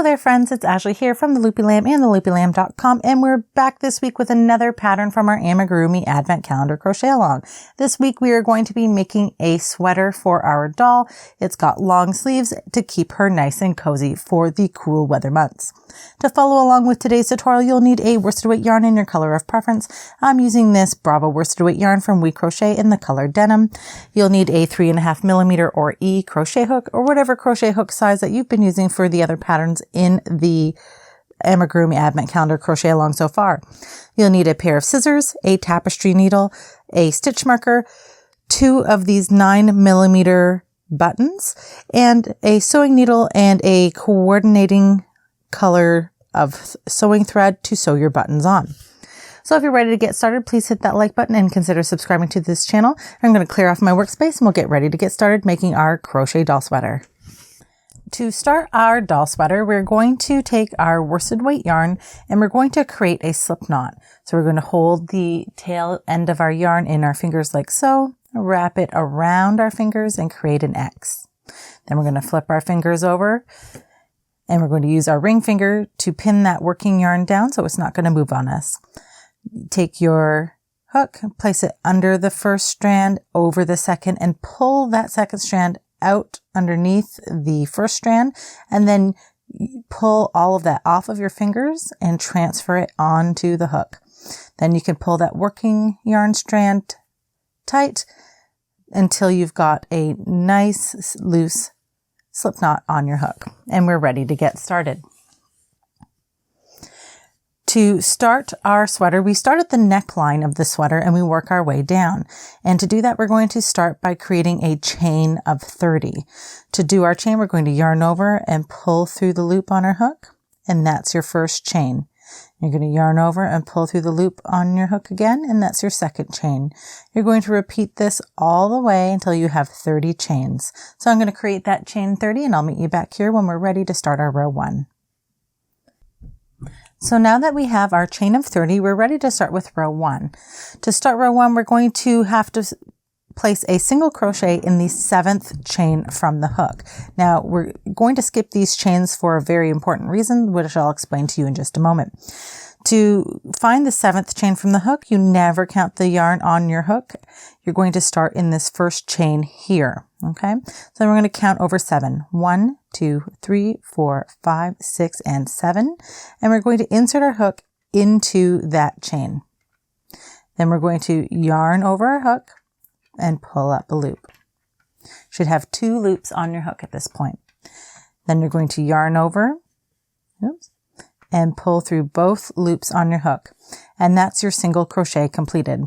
Hello there friends, it's Ashley here from the Loopy Lamb and theloopylamb.com, and we're back this week with another pattern from our Amigurumi Advent Calendar Crochet Along. This week we are going to be making a sweater for our doll. It's got long sleeves to keep her nice and cozy for the cool weather months. To follow along with today's tutorial, you'll need a worsted weight yarn in your color of preference. I'm using this Bravo worsted weight yarn from We Crochet in the color denim. You'll need a 3.5mm or E crochet hook, or whatever crochet hook size that you've been using for the other patterns in the Amigurumi Advent Calendar Crochet Along so far. You'll need a pair of scissors, a tapestry needle, a stitch marker, 2 of these 9mm buttons, and a sewing needle and a coordinating color of sewing thread to sew your buttons on. So if you're ready to get started, please hit that like button and consider subscribing to this channel. I'm going to clear off my workspace and we'll get ready to get started making our crochet doll sweater. To start our doll sweater, we're going to take our worsted weight yarn and we're going to create a slip knot. So we're going to hold the tail end of our yarn in our fingers like so, wrap it around our fingers and create an X. Then we're going to flip our fingers over and we're going to use our ring finger to pin that working yarn down so it's not going to move on us. Take your hook, place it under the first strand, over the second, and pull that second strand out underneath the first strand, and then pull all of that off of your fingers and transfer it onto the hook. Then you can pull that working yarn strand tight until you've got a nice loose slip knot on your hook, and we're ready to get started. To start our sweater, we start at the neckline of the sweater and we work our way down. And to do that, we're going to start by creating a chain of 30. To do our chain, we're going to yarn over and pull through the loop on our hook, and that's your first chain. You're going to yarn over and pull through the loop on your hook again, and that's your second chain. You're going to repeat this all the way until you have 30 chains. So I'm going to create that chain 30 and I'll meet you back here when we're ready to start our row 1. So now that we have our chain of 30, we're ready to start with row 1. To start row 1, we're going to have to place a single crochet in the 7th chain from the hook. Now we're going to skip these chains for a very important reason, which I'll explain to you in just a moment. To find the 7th chain from the hook, you never count the yarn on your hook. You're going to start in this first chain here. Okay, so we're going to count over 7. 1, 2, 3, 4, 5, 6, and 7. And we're going to insert our hook into that chain. Then we're going to yarn over our hook and pull up a loop. Should have 2 loops on your hook at this point. Then you're going to yarn over, and pull through both loops on your hook. And that's your single crochet completed.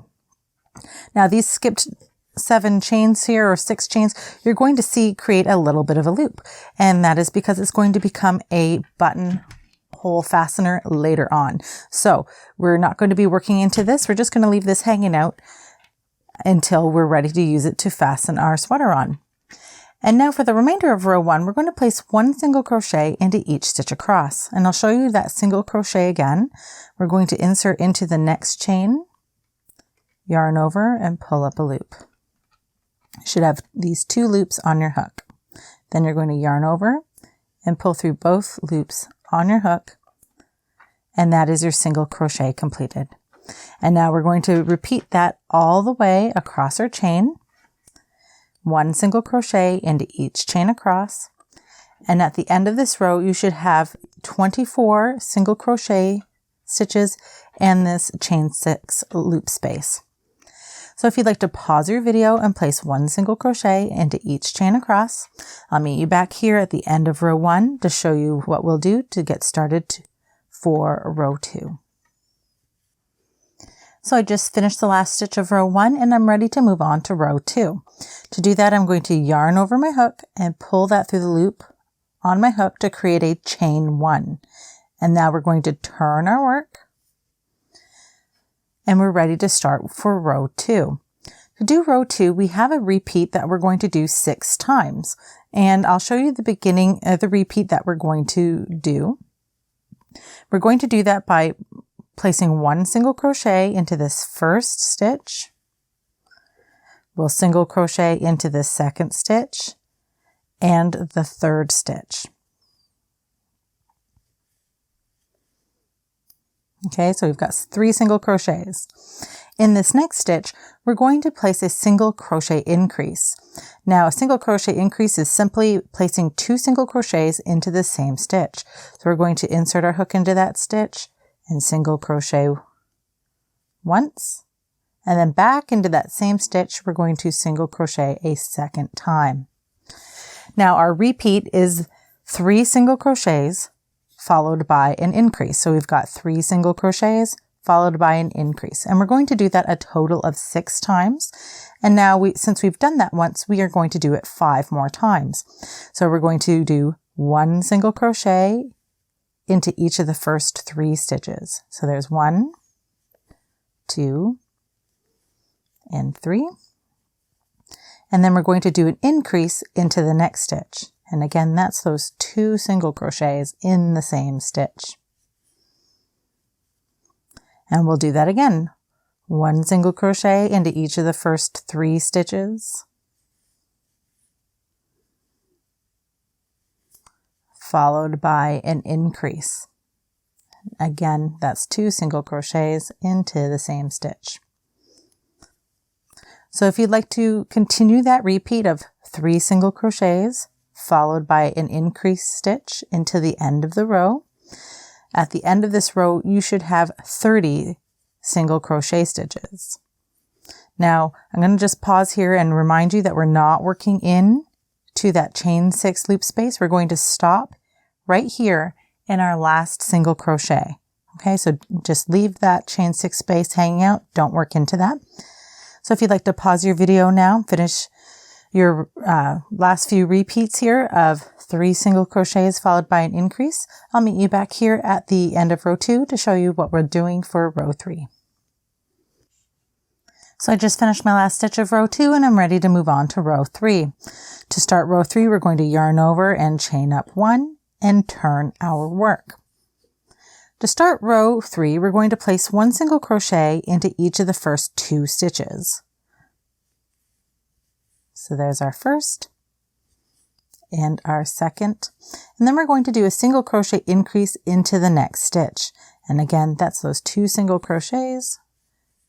Now these skipped 7 chains here, or 6 chains, you're going to see create a little bit of a loop. And that is because it's going to become a buttonhole fastener later on. So we're not going to be working into this. We're just going to leave this hanging out until we're ready to use it to fasten our sweater on. And now for the remainder of row 1, we're going to place 1 single crochet into each stitch across. And I'll show you that single crochet again. We're going to insert into the next chain, yarn over, and pull up a loop. You should have these 2 loops on your hook. Then you're going to yarn over and pull through both loops on your hook, and that is your single crochet completed. And now we're going to repeat that all the way across our chain. 1 single crochet into each chain across. And at the end of this row, you should have 24 single crochet stitches and this chain 6 loop space. So if you'd like to pause your video and place 1 single crochet into each chain across, I'll meet you back here at the end of row 1 to show you what we'll do to get started for row 2. So I just finished the last stitch of row 1 and I'm ready to move on to row 2. To do that, I'm going to yarn over my hook and pull that through the loop on my hook to create a chain 1. And now we're going to turn our work and we're ready to start for row 2. To do row 2, we have a repeat that we're going to do 6 times. And I'll show you the beginning of the repeat that we're going to do. We're going to do that by placing 1 single crochet into this first stitch. We'll single crochet into the second stitch and the third stitch. Okay, so we've got 3 single crochets. In this next stitch, we're going to place a single crochet increase. Now, a single crochet increase is simply placing 2 single crochets into the same stitch. So we're going to insert our hook into that stitch and single crochet once, and then back into that same stitch, we're going to single crochet a second time. Now, our repeat is 3 single crochets followed by an increase. So we've got 3 single crochets followed by an increase. And we're going to do that a total of 6 times. And now since we've done that once, we are going to do it 5 more times. So we're going to do 1 single crochet into each of the first 3 stitches. So there's 1, 2, and 3. And then we're going to do an increase into the next stitch. And again, that's those 2 single crochets in the same stitch. And we'll do that again. 1 single crochet into each of the first 3 stitches, followed by an increase. Again, that's 2 single crochets into the same stitch. So if you'd like to continue that repeat of 3 single crochets, followed by an increased stitch into the end of the row, at the end of this row, you should have 30 single crochet stitches. Now, I'm going to just pause here and remind you that we're not working in to that chain 6 loop space. We're going to stop right here in our last single crochet. Okay, so just leave that chain 6 space hanging out. Don't work into that. So if you'd like to pause your video now, finish your last few repeats here of 3 single crochets followed by an increase. I'll meet you back here at the end of row 2 to show you what we're doing for row 3. So I just finished my last stitch of row 2 and I'm ready to move on to row 3. To start row 3, we're going to yarn over and chain up 1 and turn our work. To start row 3, we're going to place 1 single crochet into each of the first 2 stitches. So there's our first and our second. And then we're going to do a single crochet increase into the next stitch. And again, that's those 2 single crochets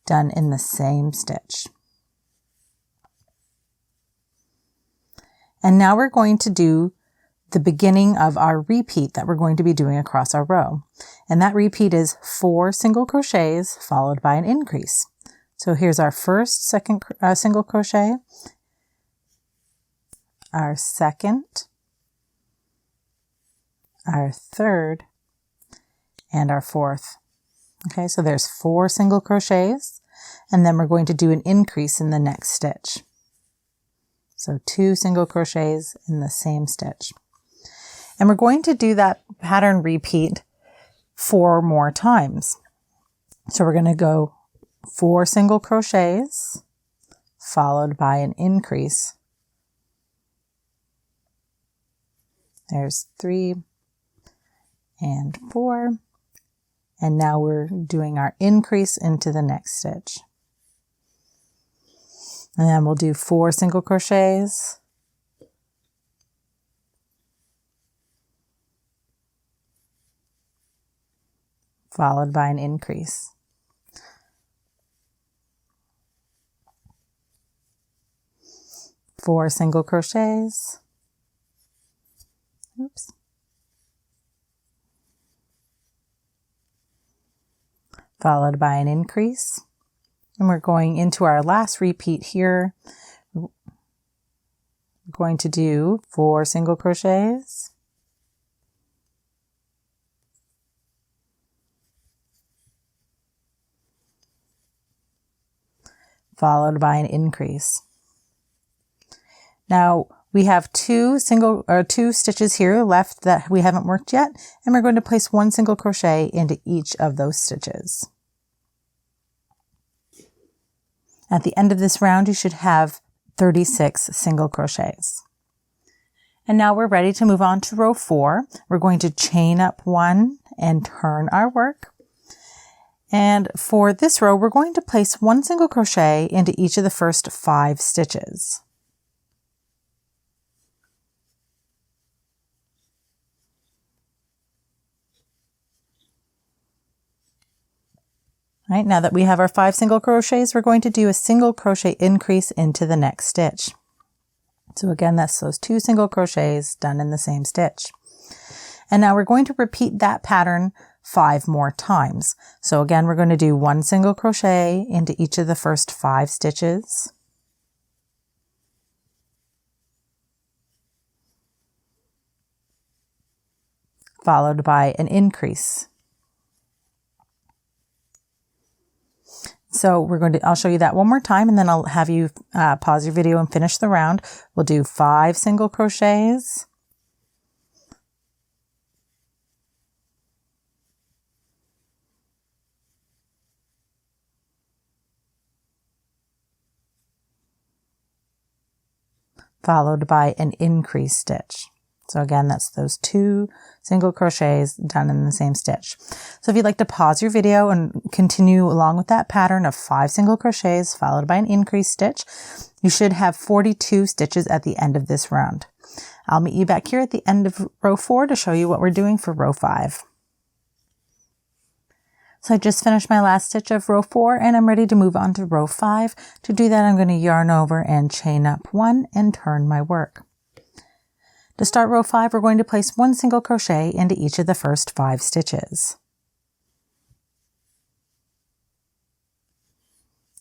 done in the same stitch. And now we're going to do the beginning of our repeat that we're going to be doing across our row. And that repeat is 4 single crochets followed by an increase. So here's our first single crochet, our second, our third, and our fourth. Okay, so there's 4 single crochets, and then we're going to do an increase in the next stitch. So 2 single crochets in the same stitch. And we're going to do that pattern repeat 4 more times. So we're going to go 4 single crochets followed by an increase. There's 3 and 4. And now we're doing our increase into the next stitch. And then we'll do 4 single crochets, followed by an increase. Four single crochets. Oops. Followed by an increase. And we're going into our last repeat here. We're going to do 4 single crochets. Followed by an increase. Now we have 2 stitches here left that we haven't worked yet, and we're going to place 1 single crochet into each of those stitches. At the end of this round, you should have 36 single crochets. And now we're ready to move on to row 4. We're going to chain up 1 and turn our work. And for this row, we're going to place 1 single crochet into each of the first 5 stitches. All right, now that we have our 5 single crochets, we're going to do a single crochet increase into the next stitch. So again, that's those 2 single crochets done in the same stitch. And now we're going to repeat that pattern 5 more times. So again, we're going to do 1 single crochet into each of the first 5 stitches. Followed by an increase. So I'll show you that one more time, and then I'll have you pause your video and finish the round. We'll do 5 single crochets. Followed by an increase stitch. So again, that's those 2 single crochets done in the same stitch. So if you'd like to pause your video and continue along with that pattern of 5 single crochets followed by an increase stitch, you should have 42 stitches at the end of this round. I'll meet you back here at the end of row 4 to show you what we're doing for row 5. So I just finished my last stitch of row 4 and I'm ready to move on to row 5. To do that, I'm going to yarn over and chain up 1 and turn my work. To start row 5, we're going to place 1 single crochet into each of the first 5 stitches.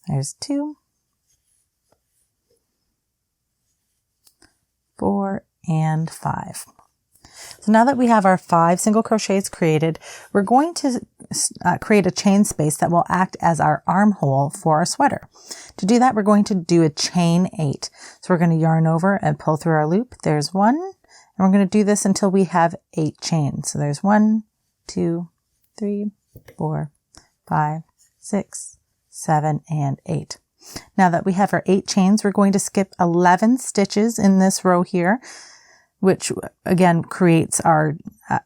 There's 2, 4, and 5. So now that we have our 5 single crochets created, we're going to create a chain space that will act as our armhole for our sweater. To do that, we're going to do a chain 8. So we're going to yarn over and pull through our loop. There's 1. And we're going to do this until we have 8 chains. So there's 1, 2, 3, 4, 5, 6, 7, and 8. Now that we have our 8 chains, we're going to skip 11 stitches in this row here, which again creates our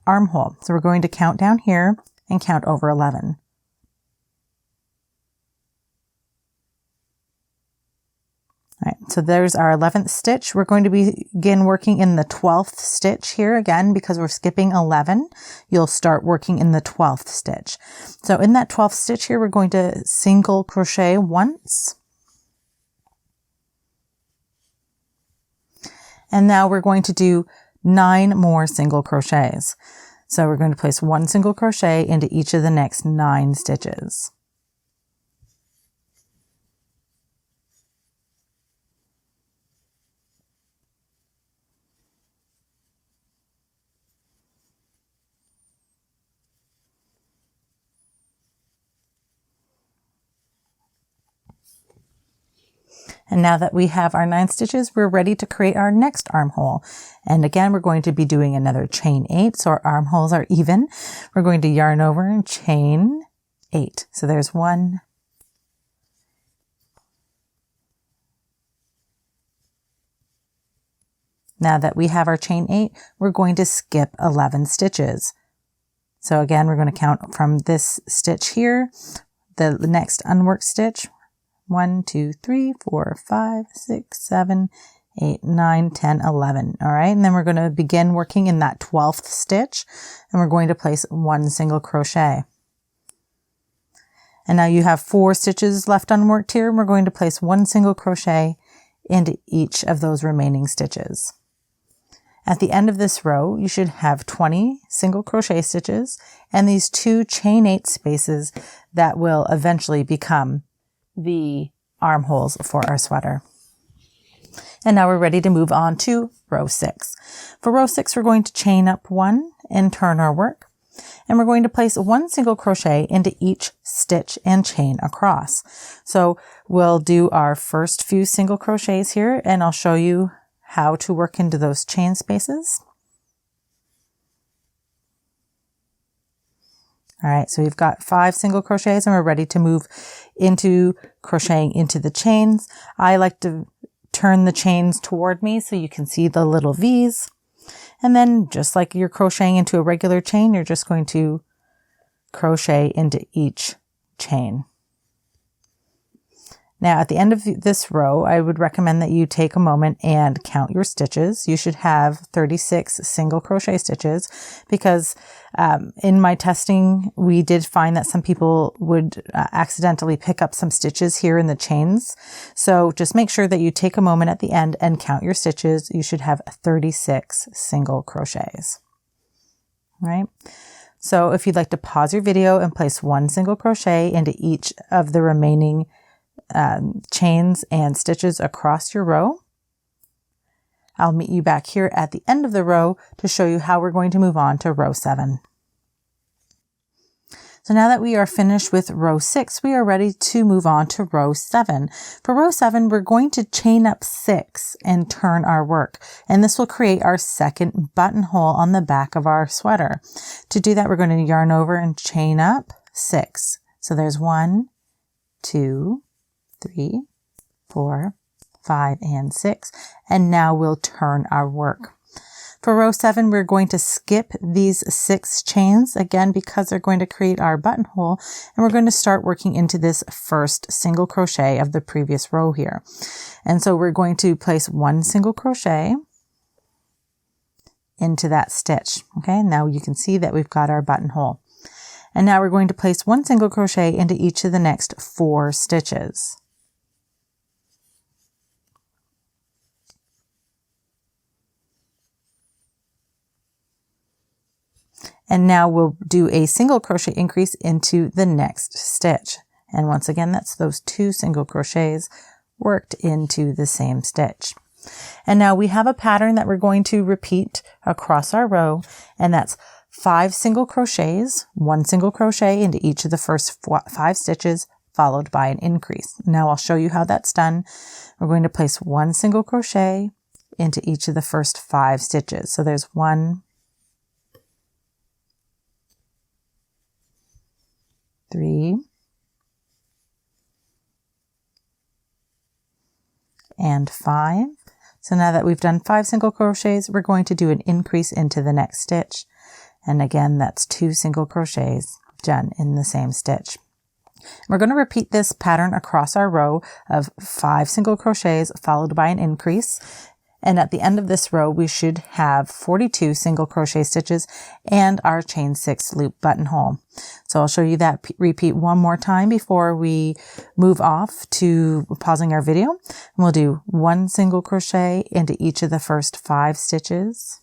armhole. So we're going to count down here and count over 11. All right, so there's our 11th stitch. We're going to begin working in the 12th stitch here again because we're skipping 11. You'll start working in the 12th stitch. So in that 12th stitch here, we're going to single crochet once. And now we're going to do 9 more single crochets. So we're going to place 1 single crochet into each of the next 9 stitches. And now that we have our 9 stitches, we're ready to create our next armhole. And again, we're going to be doing another chain 8, so our armholes are even. We're going to yarn over and chain 8. So there's 1, now that we have our chain 8, we're going to skip 11 stitches. So again, we're going to count from this stitch here, the next unworked stitch, 1, 2, 3, 4, 5, 6, 7, 8, 9, 10, 11. All right. And then we're going to begin working in that 12th stitch and we're going to place 1 single crochet. And now you have 4 stitches left unworked here. And we're going to place 1 single crochet into each of those remaining stitches. At the end of this row, you should have 20 single crochet stitches and these 2 chain 8 spaces that will eventually become the armholes for our sweater. And now we're ready to move on to row 6. For row 6, we're going to chain up 1 and turn our work. And we're going to place 1 single crochet into each stitch and chain across. So we'll do our first few single crochets here and I'll show you how to work into those chain spaces. All right, so we've got 5 single crochets and we're ready to move into crocheting into the chains. I like to turn the chains toward me so you can see the little V's. And then just like you're crocheting into a regular chain, you're just going to crochet into each chain. Now at the end of this row, I would recommend that you take a moment and count your stitches. You should have 36 single crochet stitches because in my testing, we did find that some people would accidentally pick up some stitches here in the chains. So just make sure that you take a moment at the end and count your stitches. You should have 36 single crochets. All right. So if you'd like to pause your video and place one single crochet into each of the remaining chains and stitches across your row, I'll meet you back here at the end of the row to show you how we're going to move on to row 7. So now that we are finished with row 6, we are ready to move on to row 7. For row 7, we're going to chain up 6 and turn our work. And this will create our second buttonhole on the back of our sweater. To do that, we're going to yarn over and chain up 6. So there's 1, 2, 3, 4, 5, and 6. And now we'll turn our work. For row 7, we're going to skip these 6 chains again because they're going to create our buttonhole, and we're going to start working into this first single crochet of the previous row here. And so we're going to place 1 single crochet into that stitch. Okay, now you can see that we've got our buttonhole. And now we're going to place 1 single crochet into each of the next 4 stitches. And now we'll do a single crochet increase into the next stitch. And once again, that's those 2 single crochets worked into the same stitch. And now we have a pattern that we're going to repeat across our row, and that's 5 single crochets, 1 single crochet into each of the first 5 stitches, followed by an increase. Now I'll show you how that's done. We're going to place 1 single crochet into each of the first 5 stitches. So there's 1, 3, and 5. So now that we've done 5 single crochets, we're going to do an increase into the next stitch. And again, that's 2 single crochets done in the same stitch. We're going to repeat this pattern across our row of 5 single crochets followed by an increase. And at the end of this row, we should have 42 single crochet stitches and our chain 6 loop buttonhole. So I'll show you that repeat one more time before we move off to pausing our video. And we'll do 1 single crochet into each of the first 5 stitches.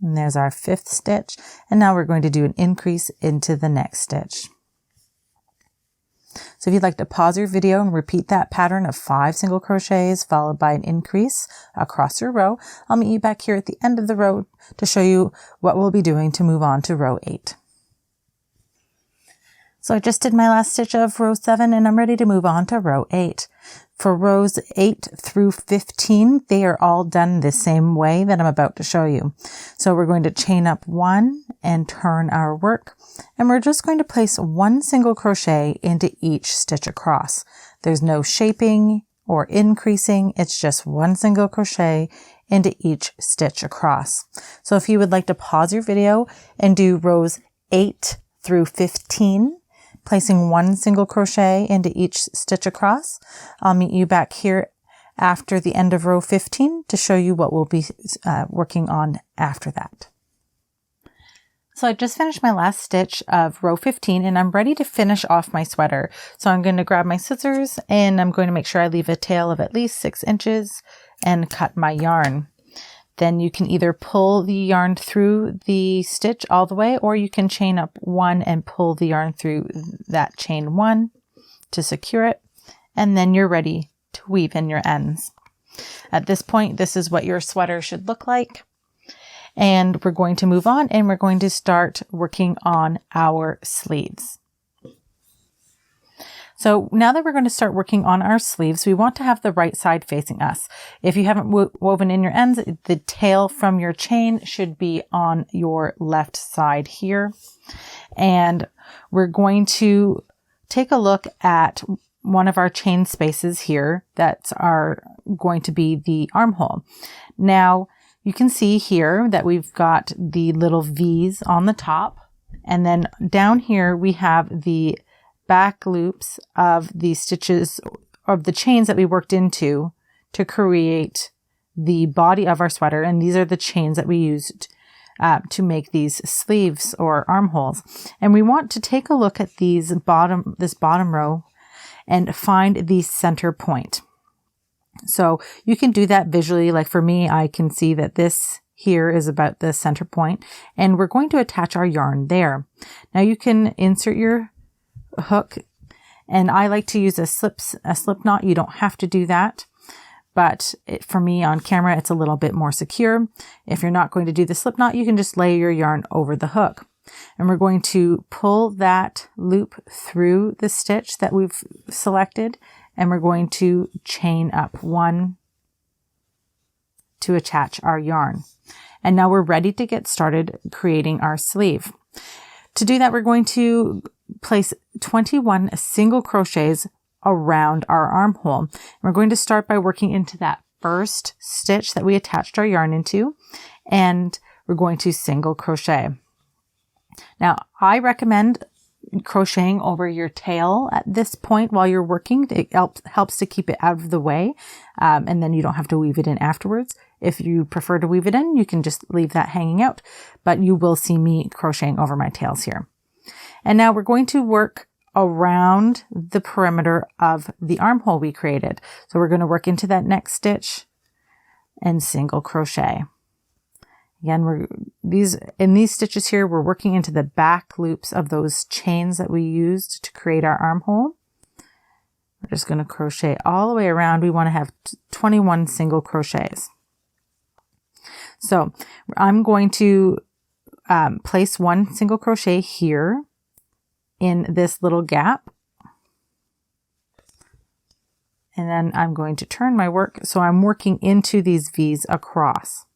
And there's our 5th stitch. And now we're going to do an increase into the next stitch. So if you'd like to pause your video and repeat that pattern of 5 single crochets followed by an increase across your row, I'll meet you back here at the end of the row to show you what we'll be doing to move on to row 8. So I just did my last stitch of row 7 and I'm ready to move on to row 8. For rows 8 through 15, they are all done the same way that I'm about to show you. So we're going to chain up 1 and turn our work. And we're just going to place 1 single crochet into each stitch across. There's no shaping or increasing. It's just 1 single crochet into each stitch across. So if you would like to pause your video and do rows 8 through 15, placing 1 single crochet into each stitch across, I'll meet you back here after the end of row 15 to show you what we'll be working on after that. So I just finished my last stitch of row 15 and I'm ready to finish off my sweater. So I'm going to grab my scissors and I'm going to make sure I leave a tail of at least 6 inches and cut my yarn. Then you can either pull the yarn through the stitch all the way, or you can chain up 1 and pull the yarn through that chain 1 to secure it. And then you're ready to weave in your ends. At this point, this is what your sweater should look like. And we're going to move on and we're going to start working on our sleeves. So now that we're going to start working on our sleeves, we want to have the right side facing us. If you haven't woven in your ends, the tail from your chain should be on your left side here. And we're going to take a look at one of our chain spaces here that are going to be the armhole. Now, you can see here that we've got the little V's on the top. And then down here we have the back loops of the stitches of the chains that we worked into to create the body of our sweater. And these are the chains that we used to make these sleeves or armholes. And we want to take a look at this bottom row and find the center point. So you can do that visually. Like for me, I can see that this here is about the center point, and we're going to attach our yarn there. Now you can insert your hook, and I like to use a slip knot. You don't have to do that, but for me on camera, it's a little bit more secure. If you're not going to do the slip knot, you can just lay your yarn over the hook. And we're going to pull that loop through the stitch that we've selected, and we're going to chain up one to attach our yarn. And now we're ready to get started creating our sleeve. To do that, we're going to place 21 single crochets around our armhole. And we're going to start by working into that first stitch that we attached our yarn into, and we're going to single crochet. Now, I recommend crocheting over your tail at this point while you're working. It helps to keep it out of the way, and then you don't have to weave it in afterwards. If you prefer to weave it in, you can just leave that hanging out, but you will see me crocheting over my tails here. And now we're going to work around the perimeter of the armhole we created. So we're going to work into that next stitch and single crochet. Again, in these stitches here, we're working into the back loops of those chains that we used to create our armhole. We're just going to crochet all the way around. We want to have 21 single crochets. So I'm going to place one single crochet here in this little gap. And then I'm going to turn my work so I'm working into these V's across.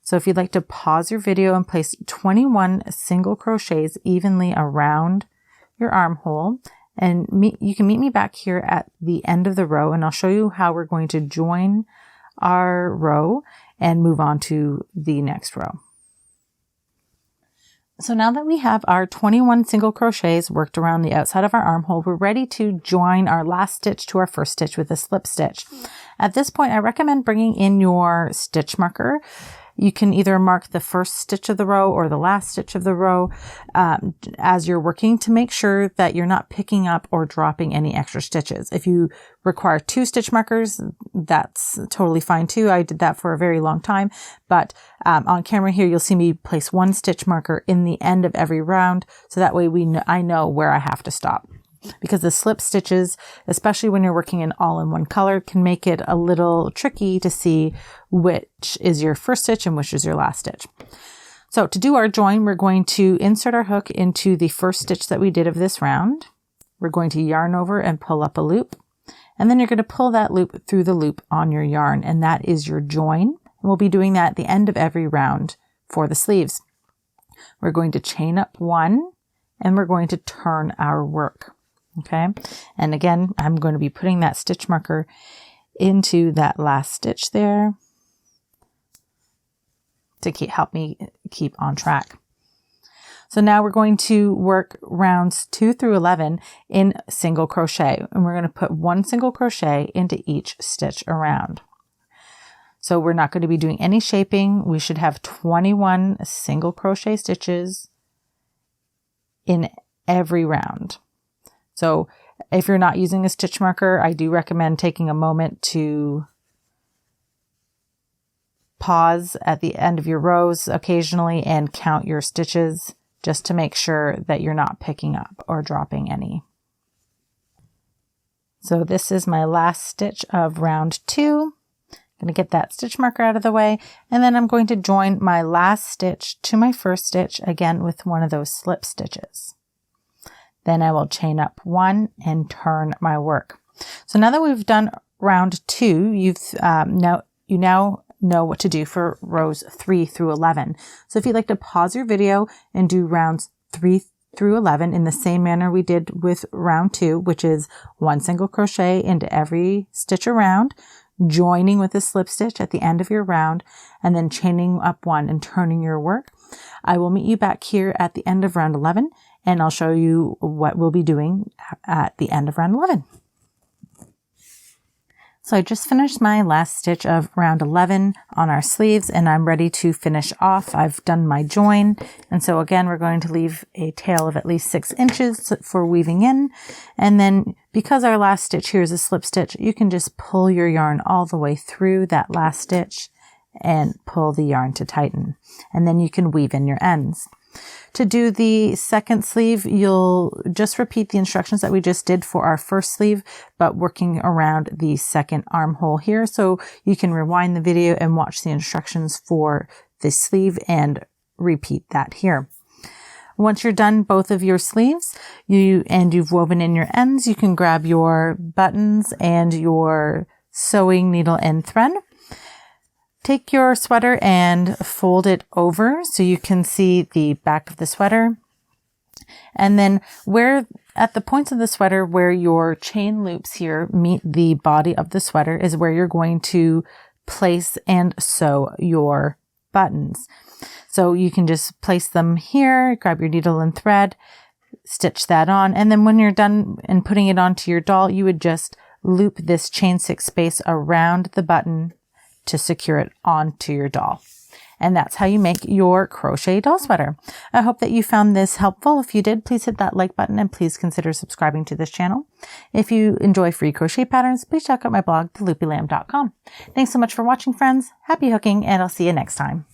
So if you'd like to pause your video and place 21 single crochets evenly around your armhole, and you can meet me back here at the end of the row, and I'll show you how we're going to join our row and move on to the next row. So now that we have our 21 single crochets worked around the outside of our armhole, we're ready to join our last stitch to our first stitch with a slip stitch. At this point, I recommend bringing in your stitch marker. You can either mark the first stitch of the row or the last stitch of the row as you're working to make sure that you're not picking up or dropping any extra stitches. If you require 2 stitch markers, that's totally fine too. I did that for a very long time, but on camera here, you'll see me place 1 stitch marker in the end of every round. So that way I know where I have to stop. Because the slip stitches, especially when you're working in all in one color, can make it a little tricky to see which is your first stitch and which is your last stitch. So to do our join, we're going to insert our hook into the first stitch that we did of this round. We're going to yarn over and pull up a loop, and then you're going to pull that loop through the loop on your yarn, and that is your join. And we'll be doing that at the end of every round for the sleeves. We're going to chain up 1, and we're going to turn our work. Okay, and again, I'm going to be putting that stitch marker into that last stitch there to help me keep on track. So now we're going to work rounds 2 through 11 in single crochet, and we're going to put 1 single crochet into each stitch around. So we're not going to be doing any shaping. We should have 21 single crochet stitches in every round. So if you're not using a stitch marker, I do recommend taking a moment to pause at the end of your rows occasionally and count your stitches just to make sure that you're not picking up or dropping any. So this is my last stitch of round 2. I'm going to get that stitch marker out of the way, and then I'm going to join my last stitch to my first stitch again with one of those slip stitches. Then I will chain up 1 and turn my work. So now that we've done round 2, you now know what to do for rows 3 through 11. So if you'd like to pause your video and do rounds 3 through 11 in the same manner we did with round 2, which is 1 single crochet into every stitch around, joining with a slip stitch at the end of your round, and then chaining up 1 and turning your work. I will meet you back here at the end of round 11, and I'll show you what we'll be doing at the end of round 11. So I just finished my last stitch of round 11 on our sleeves, and I'm ready to finish off. I've done my join, and so again we're going to leave a tail of at least 6 inches for weaving in, and then because our last stitch here is a slip stitch, you can just pull your yarn all the way through that last stitch and pull the yarn to tighten, and then you can weave in your ends. To do the second sleeve, you'll just repeat the instructions that we just did for our first sleeve, but working around the second armhole here. So you can rewind the video and watch the instructions for the sleeve and repeat that here. Once you're done both of your sleeves, you've woven in your ends, you can grab your buttons and your sewing needle and thread. Take your sweater and fold it over so you can see the back of the sweater. And then at the points of the sweater where your chain loops here meet the body of the sweater is where you're going to place and sew your buttons. So you can just place them here, grab your needle and thread, stitch that on, and then when you're done and putting it onto your doll, you would just loop this chain 6 space around the button to secure it onto your doll. And that's how you make your crochet doll sweater. I hope that you found this helpful. If you did, please hit that like button and please consider subscribing to this channel. If you enjoy free crochet patterns, please check out my blog, theloopylamb.com. Thanks so much for watching, friends. Happy hooking, and I'll see you next time.